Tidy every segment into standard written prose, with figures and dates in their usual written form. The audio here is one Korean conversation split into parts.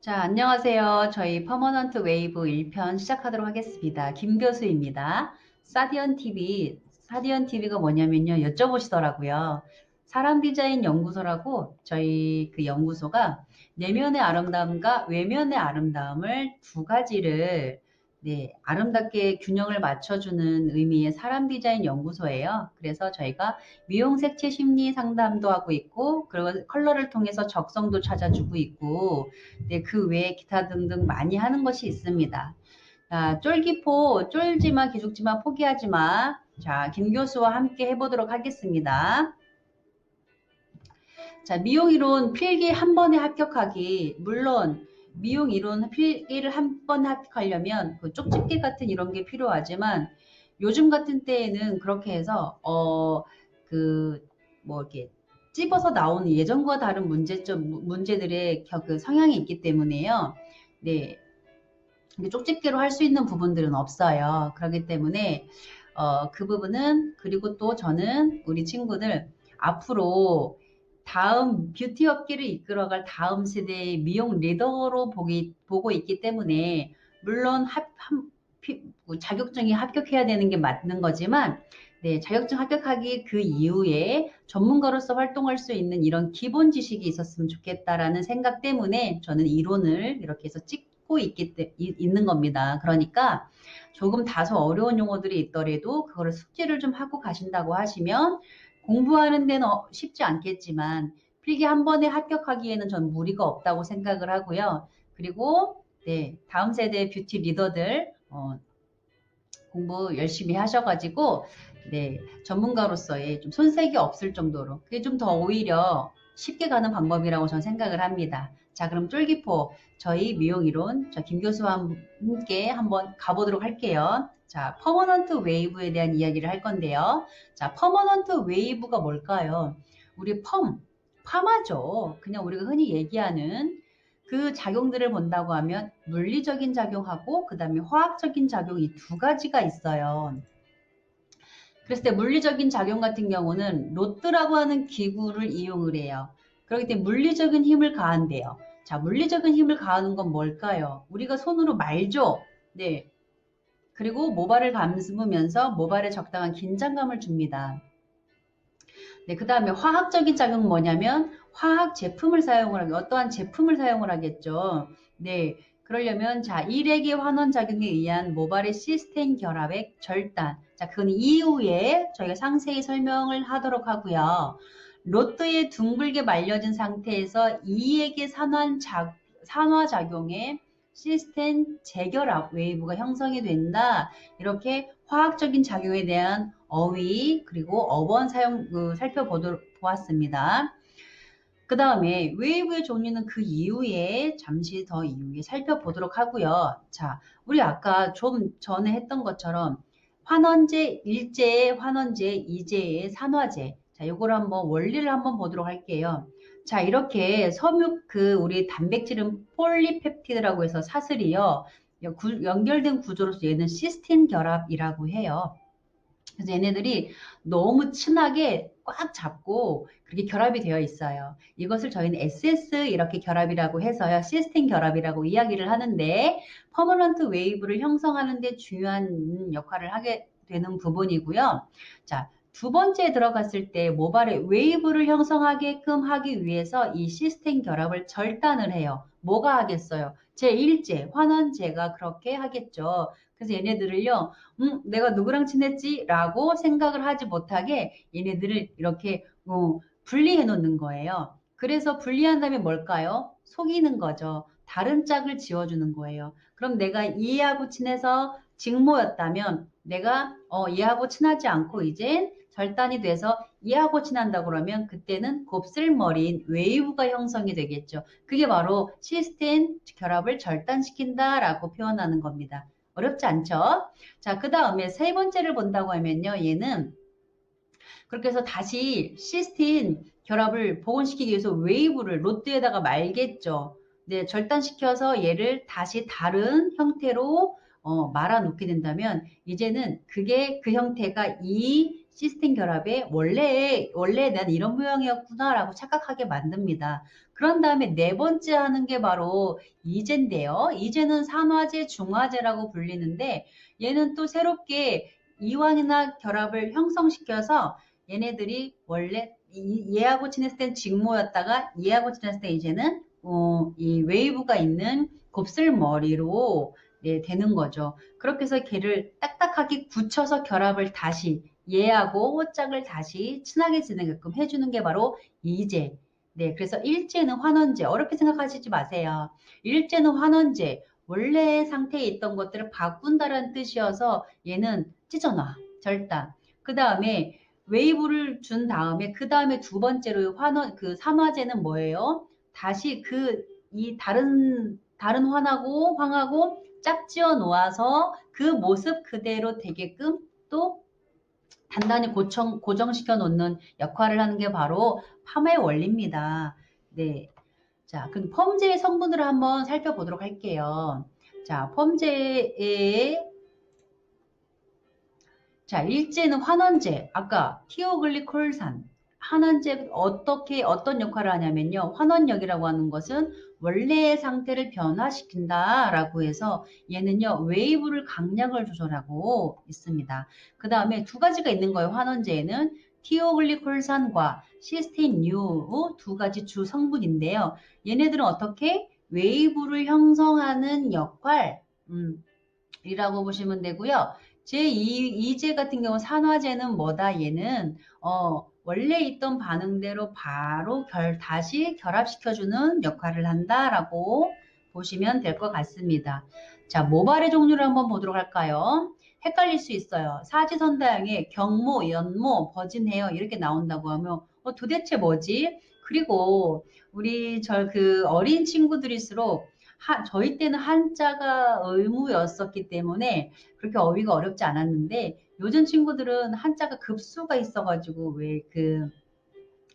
자, 안녕하세요. 저희 퍼머넌트 웨이브 1편 시작하도록 하겠습니다. 김 교수입니다. 사디언 TV가 뭐냐면요. 여쭤보시더라고요. 사람 디자인 연구소라고 저희 그 연구소가 내면의 아름다움과 외면의 아름다움을 두 가지를 아름답게 균형을 맞춰주는 의미의 사람 디자인 연구소예요. 그래서 저희가 미용 색채 심리 상담도 하고 있고, 그리고 컬러를 통해서 적성도 찾아주고 있고, 그 외에 기타 등등 많이 하는 것이 있습니다. 자, 쫄기포, 쫄지마, 기죽지마, 포기하지마. 자, 김 교수와 함께 해보도록 하겠습니다. 자, 미용 이론 필기 한 번에 합격하기. 물론, 미용 이론 필기를 한 번 합격하려면 그 쪽집게 같은 이런 게 필요하지만, 요즘 같은 때에는 그렇게 해서, 이렇게 찝어서 나오는 예전과 다른 문제들의 그 성향이 있기 때문에요. 네. 쪽집게로 할 수 있는 부분들은 없어요. 그렇기 때문에, 그 부분은, 그리고 또 저는 우리 친구들 앞으로 다음 뷰티 업계를 이끌어갈 다음 세대의 미용 리더로 보고 있기 때문에, 물론 자격증이 합격해야 되는 게 맞는 거지만, 네, 자격증 합격하기 그 이후에 전문가로서 활동할 수 있는 이런 기본 지식이 있었으면 좋겠다라는 생각 때문에 저는 이론을 이렇게 해서 찍고 있는 겁니다. 그러니까 조금 다소 어려운 용어들이 있더라도 그거를 숙지를 좀 하고 가신다고 하시면 공부하는 데는 쉽지 않겠지만 필기 한 번에 합격하기에는 전 무리가 없다고 생각을 하고요. 그리고 네, 다음 세대 뷰티 리더들 공부 열심히 하셔가지고 네, 전문가로서의 좀 손색이 없을 정도로 그게 좀 더 오히려 쉽게 가는 방법이라고 저는 생각을 합니다. 자, 그럼 쫄기포 저희 미용이론 저 김 교수와 함께 한번 가보도록 할게요. 자, 퍼머넌트 웨이브에 대한 이야기를 할 건데요. 자, 퍼머넌트 웨이브가 뭘까요? 우리 파마죠. 그냥 우리가 흔히 얘기하는 그 작용들을 본다고 하면 물리적인 작용하고 그 다음에 화학적인 작용 이 두 가지가 있어요. 그랬을 때 물리적인 작용 같은 경우는 로트라고 하는 기구를 이용을 해요. 그렇기 때문에 물리적인 힘을 가한대요. 자, 물리적인 힘을 가하는 건 뭘까요? 우리가 손으로 말죠. 네. 그리고 모발을 감으면서 모발에 적당한 긴장감을 줍니다. 네, 그 다음에 화학적인 작용은 뭐냐면 화학 제품을 사용을 하게 어떠한 제품을 사용을 하겠죠. 네, 그러려면 자 일액의 환원 작용에 의한 모발의 시스테인 결합의 절단. 자, 그건 이후에 저희가 상세히 설명을 하도록 하고요. 로또에 둥글게 말려진 상태에서 이액의 산화작용에 시스템 재결합 웨이브가 형성이 된다. 이렇게 화학적인 작용에 대한 어휘 그리고 어원 사용 살펴보았습니다. 그 다음에 웨이브의 종류는 그 이후에 잠시 더 이후에 살펴보도록 하고요. 자, 우리 아까 좀 전에 했던 것처럼 환원제, 일제, 환원제, 이제의 산화제. 자, 요걸 한번 원리를 한번 보도록 할게요. 자, 이렇게 우리 단백질은 폴리펩티드라고 해서 사슬이요. 연결된 구조로서 얘는 시스틴 결합이라고 해요. 그래서 얘네들이 너무 친하게 꽉 잡고 그렇게 결합이 되어 있어요. 이것을 저희는 SS 이렇게 결합이라고 해서요. 시스템 결합이라고 이야기를 하는데 퍼머넌트 웨이브를 형성하는 데 중요한 역할을 하게 되는 부분이고요. 자, 두 번째 들어갔을 때 모발의 웨이브를 형성하게끔 하기 위해서 이 시스템 결합을 절단을 해요. 뭐가 하겠어요? 제1제, 환원제가 그렇게 하겠죠. 그래서 얘네들을요, 내가 누구랑 친했지? 라고 생각을 하지 못하게 얘네들을 이렇게 분리해 놓는 거예요. 그래서 분리한 다음에 뭘까요? 속이는 거죠. 다른 짝을 지워주는 거예요. 그럼 내가 얘하고 친해서 직모였다면 내가 얘하고 친하지 않고 이젠 절단이 돼서 얘하고 친한다 그러면 그때는 곱슬머리인 웨이브가 형성이 되겠죠. 그게 바로 시스템 결합을 절단시킨다라고 표현하는 겁니다. 어렵지 않죠? 자, 그 다음에 세 번째를 본다고 하면요. 얘는 그렇게 해서 다시 시스틴 결합을 복원시키기 위해서 웨이브를 롯데에다가 말겠죠. 네, 절단시켜서 얘를 다시 다른 형태로 말아 놓게 된다면 이제는 그게 그 형태가 이 시스템 결합에 원래 난 이런 모양이었구나라고 착각하게 만듭니다. 그런 다음에 네 번째 하는 게 바로 이제인데요. 이제는 산화제, 중화제라고 불리는데 얘는 또 새롭게 이완이나 결합을 형성시켜서 얘네들이 원래 얘하고 친했을 땐 직모였다가 얘하고 친했을 때 이제는 이 웨이브가 있는 곱슬머리로 네, 되는 거죠. 그렇게 해서 걔를 딱딱하게 굳혀서 결합을 다시 얘하고 짝을 다시 친하게 지내게끔 해주는 게 바로 이제. 네, 그래서 일제는 환원제. 어렵게 생각하시지 마세요. 일제는 환원제. 원래 상태에 있던 것들을 바꾼다는 뜻이어서 얘는 찢어놔. 절단. 그 다음에 웨이브를 준 다음에 그 다음에 두 번째로 산화제는 뭐예요? 다시 이 다른 황하고 짝지어 놓아서 그 모습 그대로 되게끔 또 단단히 고정시켜 놓는 역할을 하는 게 바로 파마의 원리입니다. 네. 자, 그럼 펌제의 성분들을 한번 살펴보도록 할게요. 자, 자, 일제는 환원제. 아까 티오글리콜산. 환원제 어떤 역할을 하냐면요. 환원력이라고 하는 것은 원래의 상태를 변화시킨다라고 해서 얘는요. 웨이브를 강약을 조절하고 있습니다. 그 다음에 두 가지가 있는 거예요. 환원제에는 티오글리콜산과 시스테인유 두 가지 주 성분인데요. 얘네들은 어떻게 웨이브를 형성하는 역할 이라고 보시면 되고요. 제2제 같은 경우 산화제는 뭐다? 얘는 원래 있던 반응대로 바로 다시 결합시켜주는 역할을 한다라고 보시면 될 것 같습니다. 자, 모발의 종류를 한번 보도록 할까요? 헷갈릴 수 있어요. 사지선다형의 경모, 연모, 버진 헤어 이렇게 나온다고 하면 도대체 뭐지? 그리고 우리 어린 친구들일수록 저희 때는 한자가 의무였었기 때문에 그렇게 어휘가 어렵지 않았는데 요즘 친구들은 한자가 급수가 있어가지고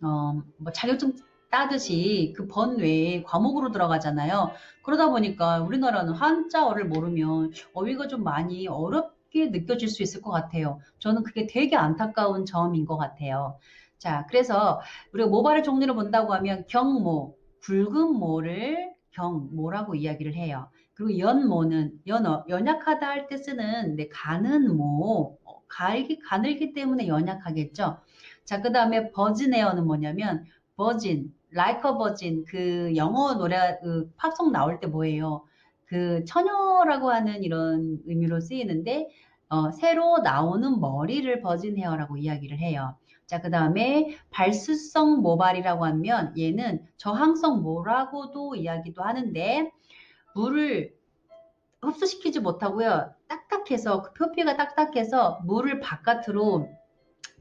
뭐 자격증 따듯이 그 번 외에 과목으로 들어가잖아요. 그러다 보니까 우리나라는 한자어를 모르면 어휘가 좀 많이 어렵게 느껴질 수 있을 것 같아요. 저는 그게 되게 안타까운 점인 것 같아요. 자, 그래서 우리가 모발의 종류를 본다고 하면 경모, 굵은 모를 경모라고 이야기를 해요. 그리고 연모는 연약하다 할 때 쓰는 가는 모, 가늘기 때문에 연약하겠죠. 자, 그 다음에 버진에어는 뭐냐면 버진, like a virgin 그 영어 노래 팝송 나올 때 뭐예요? 그 처녀라고 하는 이런 의미로 쓰이는데 새로 나오는 머리를 버진 헤어라고 이야기를 해요. 자, 그 다음에 발수성 모발이라고 하면 얘는 저항성 모라고도 이야기도 하는데 물을 흡수시키지 못하고요. 딱딱해서 표피가 딱딱해서 물을 바깥으로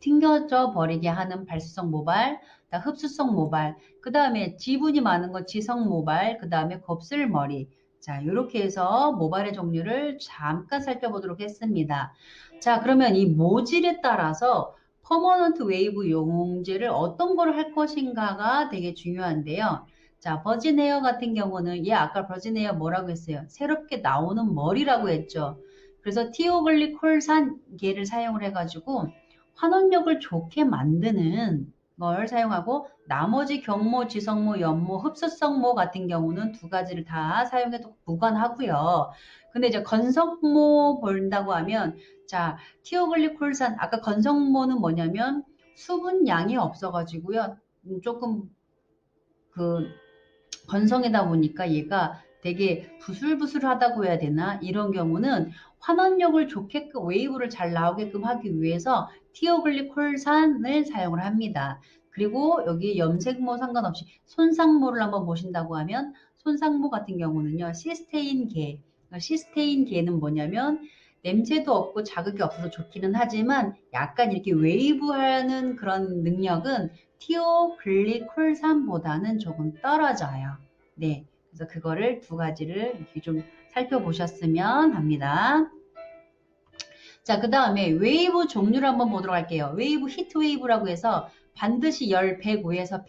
튕겨져 버리게 하는 발수성 모발, 흡수성 모발, 그 다음에 지분이 많은 건 지성 모발, 그 다음에 곱슬머리. 자, 이렇게 해서 모발의 종류를 잠깐 살펴보도록 했습니다. 자, 그러면 이 모질에 따라서 퍼머넌트 웨이브 용제를 어떤 걸 할 것인가가 되게 중요한데요. 자, 버진 헤어 같은 경우는 아까 버진 헤어 뭐라고 했어요? 새롭게 나오는 머리라고 했죠. 그래서 티오글리콜산계를 사용을 해가지고 환원력을 좋게 만드는 걸 사용하고 나머지 경모, 지성모, 연모, 흡수성모 같은 경우는 두 가지를 다 사용해도 무관하고요. 근데 이제 건성모 본다고 하면 자, 티오글리콜산 아까 건성모는 뭐냐면 수분량이 없어가지고요. 조금 건성이다 보니까 얘가 되게 부슬부슬하다고 해야 되나? 이런 경우는 환원력을 좋게끔 웨이브를 잘 나오게끔 하기 위해서 티오글리콜산을 사용을 합니다. 그리고 여기 염색모 상관없이 손상모를 한번 보신다고 하면 손상모 같은 경우는요. 시스테인계. 시스테인계는 뭐냐면 냄새도 없고 자극이 없어서 좋기는 하지만 약간 이렇게 웨이브하는 그런 능력은 티오글리콜산보다는 조금 떨어져요. 네. 그래서 그거를 두 가지를 이렇게 좀 살펴보셨으면 합니다. 자, 그 다음에 웨이브 종류를 한번 보도록 할게요. 웨이브, 히트 웨이브라고 해서 반드시 열 105에서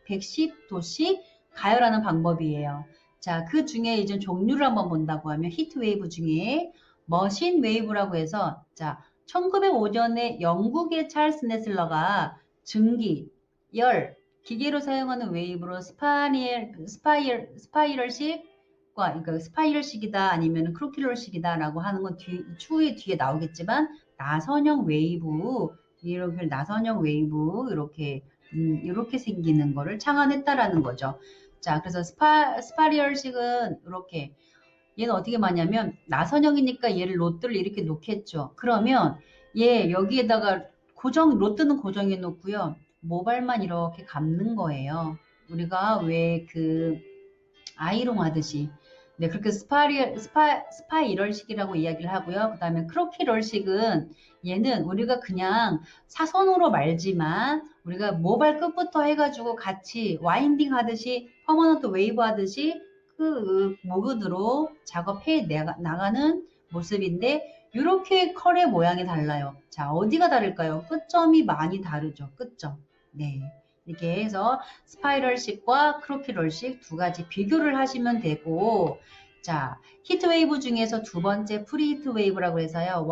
110도씩 가열하는 방법이에요. 자, 그 중에 이제 종류를 한번 본다고 하면 히트 웨이브 중에 머신 웨이브라고 해서 자, 1905년에 영국의 찰스 네슬러가 증기, 열, 기계로 사용하는 웨이브로 스파이럴식과, 그러니까 스파이럴식이다 아니면 크로킬러식이다라고 하는 건 추후에 뒤에 나오겠지만 나선형 웨이브, 이렇게 나선형 웨이브 이렇게 생기는 거를 창안했다라는 거죠. 자, 그래서 스파이럴식은 이렇게 얘는 어떻게 맞냐면 나선형이니까 얘를 로또를 이렇게 놓겠죠. 그러면 얘 여기에다가 로또는 고정해 놓고요. 모발만 이렇게 감는 거예요. 우리가 왜 그 아이롱 하듯이. 네, 그렇게 스파이럴식이라고 이야기를 하고요. 그 다음에 크로키럴식은 얘는 우리가 그냥 사선으로 말지만 우리가 모발 끝부터 해가지고 같이 와인딩 하듯이 퍼머넌트 웨이브 하듯이 그 모근으로 작업해 나가는 모습인데 이렇게 컬의 모양이 달라요. 자, 어디가 다를까요? 끝점이 많이 다르죠. 끝점. 네. 이렇게 해서 스파이럴식과 크로키럴식 두 가지 비교를 하시면 되고, 자, 히트웨이브 중에서 두 번째 프리히트웨이브라고 해서요.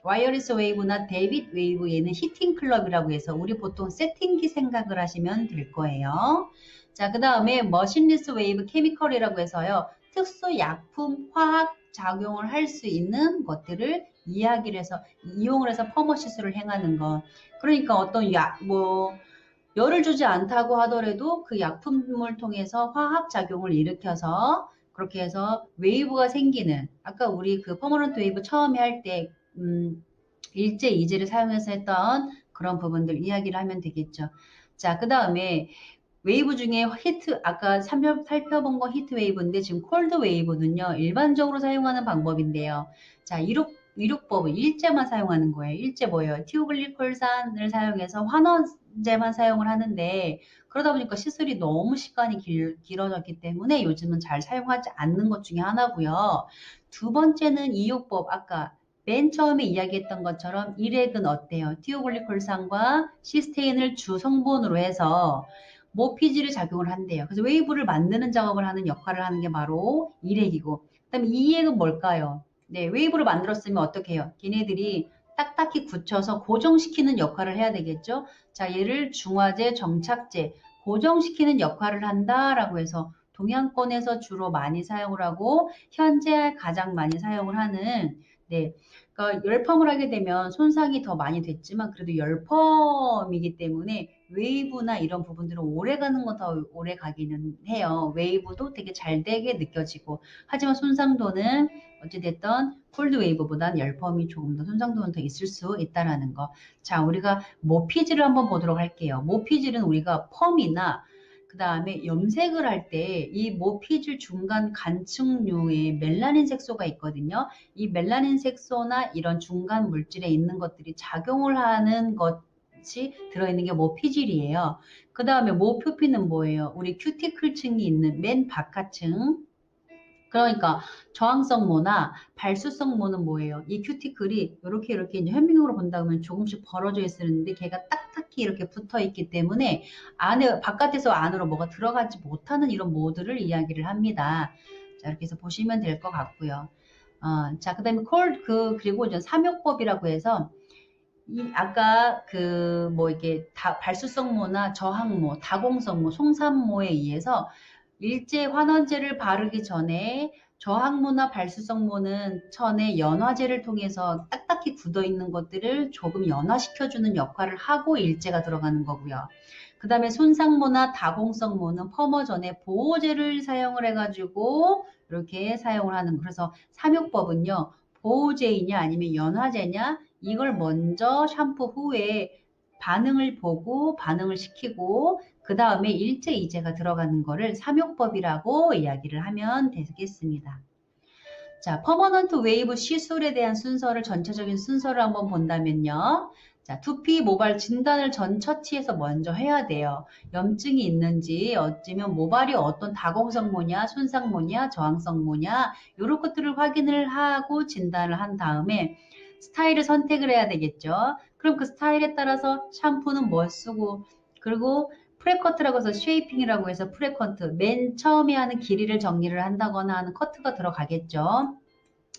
와이어리스 웨이브나 데빗 웨이브, 얘는 히팅 클럽이라고 해서 우리 보통 세팅기 생각을 하시면 될 거예요. 자, 그 다음에 머신리스 웨이브 케미컬이라고 해서요. 특수 약품, 화학 작용을 할 수 있는 것들을 이용을 해서 퍼머 시술을 행하는 것. 그러니까 어떤 열을 주지 않다고 하더라도 그 약품을 통해서 화학 작용을 일으켜서 그렇게 해서 웨이브가 생기는, 아까 우리 그 퍼머넌트 웨이브 처음에 할 때 일제, 이제를 사용해서 했던 그런 부분들 이야기를 하면 되겠죠. 자, 그 다음에 웨이브 중에 아까 살펴본 거 히트 웨이브인데 지금 콜드 웨이브는요, 일반적으로 사용하는 방법인데요. 자, 이륙법은 일제만 사용하는 거예요. 일제 뭐예요? 티오글리콜산을 사용해서 환원제만 사용을 하는데, 그러다 보니까 시술이 너무 시간이 길어졌기 때문에 요즘은 잘 사용하지 않는 것 중에 하나고요. 두 번째는 이륙법, 아까 맨 처음에 이야기했던 것처럼 일액은 어때요? 티오글리콜산과 시스테인을 주 성분으로 해서 모피지를 작용을 한대요. 그래서 웨이브를 만드는 작업을 하는 역할을 하는 게 바로 일액이고, 그다음에 이액은 뭘까요? 네, 웨이브를 만들었으면 어떻게 해요? 걔네들이 딱딱히 굳혀서 고정시키는 역할을 해야 되겠죠? 자, 얘를 중화제, 정착제, 고정시키는 역할을 한다라고 해서 동양권에서 주로 많이 사용을 하고 현재 가장 많이 사용을 하는, 네, 그러니까 열펌을 하게 되면 손상이 더 많이 됐지만 그래도 열펌이기 때문에 웨이브나 이런 부분들은 오래 가는 건 더 오래 가기는 해요. 웨이브도 되게 잘 되게 느껴지고, 하지만 손상도는 어찌됐든 콜드 웨이브보다는 열펌이 조금 더 손상도는 더 있을 수 있다라는 거. 자, 우리가 모피지를 한번 보도록 할게요. 모피지는 우리가 펌이나 그 다음에 염색을 할 때 이 모피질 중간 간층류에 멜라닌 색소가 있거든요. 이 멜라닌 색소나 이런 중간 물질에 있는 것들이 작용을 하는 것이 들어있는 게 모피질이에요. 그 다음에 모표피는 뭐예요? 우리 큐티클층이 있는 맨 바깥층. 그러니까 저항성모나 발수성모는 뭐예요? 이 큐티클이 이렇게 이제 현미경으로 본다 그러면 조금씩 벌어져 있었는데 걔가 딱딱히 이렇게 붙어 있기 때문에 바깥에서 안으로 뭐가 들어가지 못하는 이런 모드를 이야기를 합니다. 자, 이렇게 해서 보시면 될 것 같고요. 자, 그다음에 그리고 이제 삼요법이라고 해서 아까 이게 발수성모나 저항모, 다공성모, 송산모에 의해서 일제 환원제를 바르기 전에 저항모나 발수성모는 천에 연화제를 통해서 딱딱히 굳어 있는 것들을 조금 연화시켜주는 역할을 하고 일제가 들어가는 거고요. 그 다음에 손상모나 다공성모는 펌어 전에 보호제를 사용을 해가지고 이렇게 사용을 하는, 그래서 삼육법은요, 보호제이냐 아니면 연화제냐 이걸 먼저 샴푸 후에 반응을 보고 반응을 시키고 그 다음에 일제 이제가 들어가는 거를 삼용법이라고 이야기를 하면 되겠습니다. 자, 퍼머넌트 웨이브 시술에 대한 전체적인 순서를 한번 본다면요. 자, 두피 모발 진단을 전 처치해서 먼저 해야 돼요. 염증이 있는지, 어쩌면 모발이 어떤 다공성모냐, 손상모냐, 저항성모냐, 이런 것들을 확인을 하고 진단을 한 다음에 스타일을 선택을 해야 되겠죠. 그럼 그 스타일에 따라서 샴푸는 뭐 쓰고, 그리고 프레커트라고 해서 쉐이핑이라고 해서 프레커트, 맨 처음에 하는 길이를 정리를 한다거나 하는 커트가 들어가겠죠.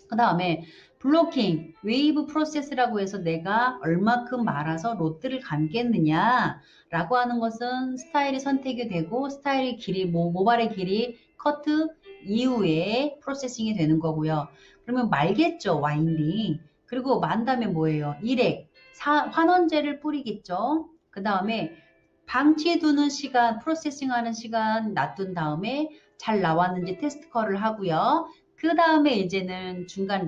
그 다음에 블로킹, 웨이브 프로세스라고 해서 내가 얼마큼 말아서 롯들을 감겠느냐라고 하는 것은 스타일이 선택이 되고 스타일의 길이, 모발의 길이 커트 이후에 프로세싱이 되는 거고요. 그러면 말겠죠, 와인딩. 그리고 만 다음에 뭐예요? 일액, 환원제를 뿌리겠죠. 그 다음에 방치해두는 시간, 프로세싱 하는 시간 놔둔 다음에 잘 나왔는지 테스트 컬을 하고요. 그 다음에 이제는 중간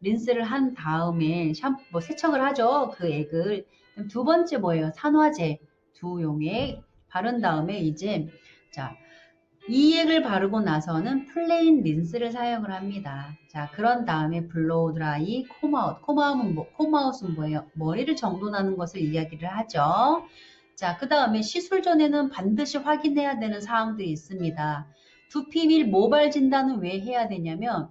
린스를 한 다음에 세척을 하죠. 그 액을. 두 번째 뭐예요? 산화제 두 용액 바른 다음에 이제 자, 이 액을 바르고 나서는 플레인 린스를 사용을 합니다. 자, 그런 다음에 블로우 드라이, 콤아웃. 콤아웃은 뭐예요? 머리를 정돈하는 것을 이야기를 하죠. 자, 그 다음에 시술 전에는 반드시 확인해야 되는 사항들이 있습니다. 두피 및 모발 진단은 왜 해야 되냐면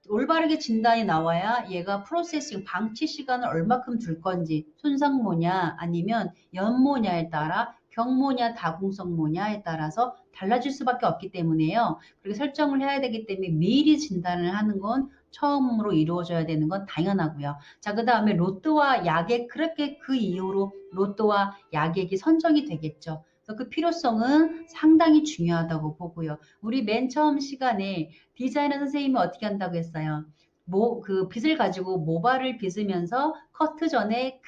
올바르게 진단이 나와야 얘가 프로세싱 방치 시간을 얼마큼 줄 건지 손상모냐 아니면 연모냐에 따라 경모냐 다공성모냐에 따라서 달라질 수밖에 없기 때문에요. 그렇게 설정을 해야 되기 때문에 미리 진단을 하는 건 처음으로 이루어져야 되는 건 당연하고요. 자, 그 다음에 로또와 약액 그렇게 그 이후로 로또와 약액이 선정이 되겠죠. 그래서 그 필요성은 상당히 중요하다고 보고요. 우리 맨 처음 시간에 디자이너 선생님이 어떻게 한다고 했어요? 그 빗을 가지고 모발을 빗으면서 커트 전에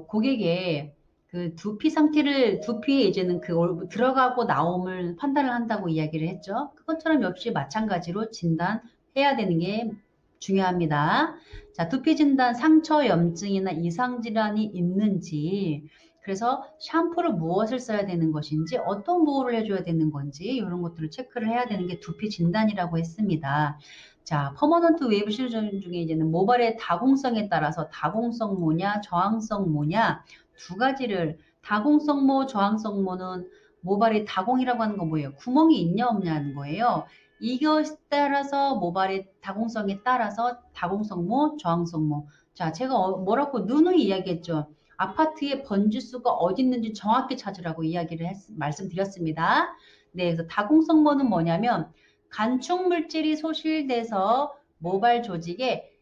고객의 그 두피 상태를, 두피에 이제는 들어가고 나옴을 판단을 한다고 이야기를 했죠. 그것처럼 역시 마찬가지로 진단해야 되는 게 중요합니다. 자, 두피 진단, 상처, 염증이나 이상 질환이 있는지, 그래서 샴푸를 무엇을 써야 되는 것인지, 어떤 보호를 해줘야 되는 건지, 이런 것들을 체크를 해야 되는 게 두피 진단이라고 했습니다. 자, 퍼머넌트 웨이브 시술 중에 이제는 모발의 다공성에 따라서 다공성 모냐, 저항성 모냐 두 가지를 다공성 모, 저항성 모는 모발의 다공이라고 하는 건 뭐예요? 구멍이 있냐 없냐는 거예요. 이것에 따라서 모발의 다공성에 따라서 다공성 모, 저항성 모. 자, 제가 뭐라고 누누이 이야기했죠. 아파트의 번지수가 어디 있는지 정확히 찾으라고 말씀드렸습니다. 네, 그래서 다공성모는 뭐냐면 간축 물질이 소실돼서 모발 조직에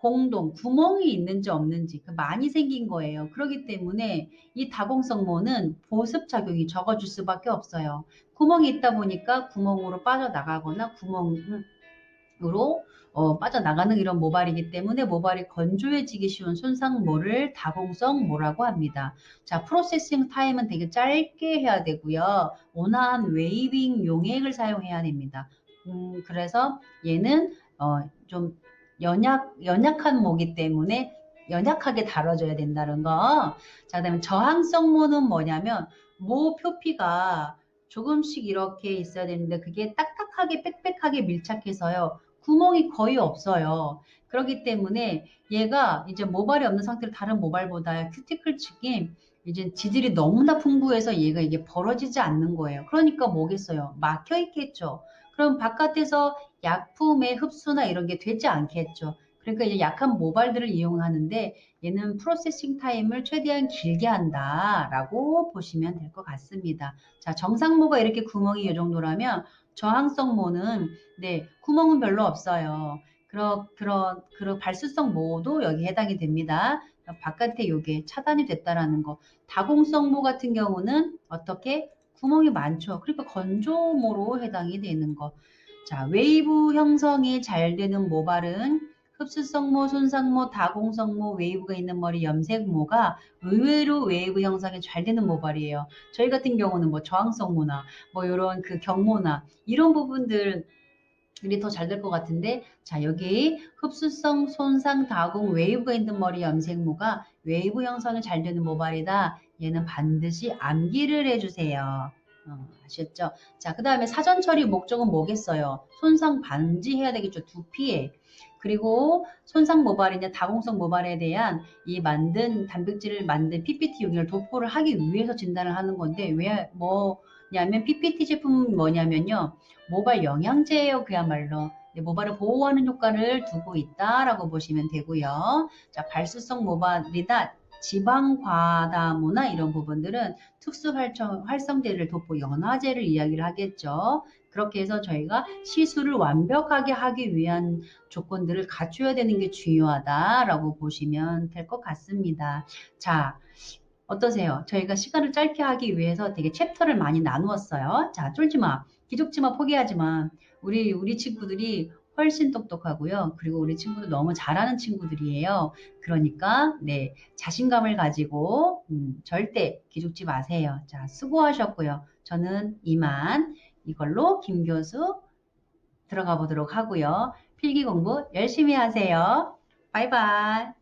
구멍이 있는지 없는지 많이 생긴 거예요. 그렇기 때문에 이 다공성모는 보습 작용이 적어질 수밖에 없어요. 구멍이 있다 보니까 구멍으로 빠져나가거나 구멍으로 빠져나가는 이런 모발이기 때문에 모발이 건조해지기 쉬운 손상모를 다공성모라고 합니다. 자, 프로세싱 타임은 되게 짧게 해야 되고요. 온화한 웨이빙 용액을 사용해야 됩니다. 그래서 얘는 좀 연약한 모기 때문에 연약하게 다뤄줘야 된다는 거. 자, 그다음에 저항성모는 뭐냐면 모 표피가 조금씩 이렇게 있어야 되는데 그게 딱딱하게 빽빽하게 밀착해서요. 구멍이 거의 없어요. 그렇기 때문에 얘가 이제 모발이 없는 상태로 다른 모발보다 큐티클 측이 이제 지질이 너무나 풍부해서 얘가 이게 벌어지지 않는 거예요. 그러니까 뭐겠어요? 막혀 있겠죠. 그럼 바깥에서 약품의 흡수나 이런 게 되지 않겠죠. 그러니까 이제 약한 모발들을 이용하는데 얘는 프로세싱 타임을 최대한 길게 한다라고 보시면 될 것 같습니다. 자, 정상모가 이렇게 구멍이 이 정도라면 저항성모는 네, 구멍은 별로 없어요. 그런 발수성 모도 여기 해당이 됩니다. 바깥에 요게 차단이 됐다라는 거. 다공성모 같은 경우는 어떻게 구멍이 많죠. 그러니까 건조모로 해당이 되는 거. 자, 웨이브 형성이 잘 되는 모발은 흡수성모, 손상모, 다공성모, 웨이브가 있는 머리, 염색모가 의외로 웨이브 형성이 잘 되는 모발이에요. 저희 같은 경우는 뭐 저항성모나 뭐 이런 그 경모나 이런 부분들이 더 잘 될 것 같은데, 자, 여기 흡수성, 손상, 다공, 웨이브가 있는 머리, 염색모가 웨이브 형성이 잘 되는 모발이다. 얘는 반드시 암기를 해주세요. 아셨죠? 자, 그 다음에 사전 처리 목적은 뭐겠어요? 손상 방지해야 되겠죠. 두피에. 그리고 손상 모발이나 다공성 모발에 대한 이 단백질을 만든 PPT 용액을 도포를 하기 위해서 진단을 하는 건데, 왜, 뭐냐면, PPT 제품은 뭐냐면요. 모발 영양제예요, 그야말로. 네, 모발을 보호하는 효과를 두고 있다라고 보시면 되고요. 자, 발수성 모발이나 지방과다모나 이런 부분들은 특수활성제를 돋보 연화제를 이야기를 하겠죠. 그렇게 해서 저희가 시술을 완벽하게 하기 위한 조건들을 갖춰야 되는 게 중요하다라고 보시면 될 것 같습니다. 자, 어떠세요? 저희가 시간을 짧게 하기 위해서 되게 챕터를 많이 나누었어요. 자, 쫄지 마. 기죽지 마. 포기하지 마. 우리 친구들이 훨씬 똑똑하고요. 그리고 우리 친구들 너무 잘하는 친구들이에요. 그러니까, 네, 자신감을 가지고, 절대 기죽지 마세요. 자, 수고하셨고요. 저는 이만 이걸로 김 교수 들어가 보도록 하고요. 필기 공부 열심히 하세요. 바이바이.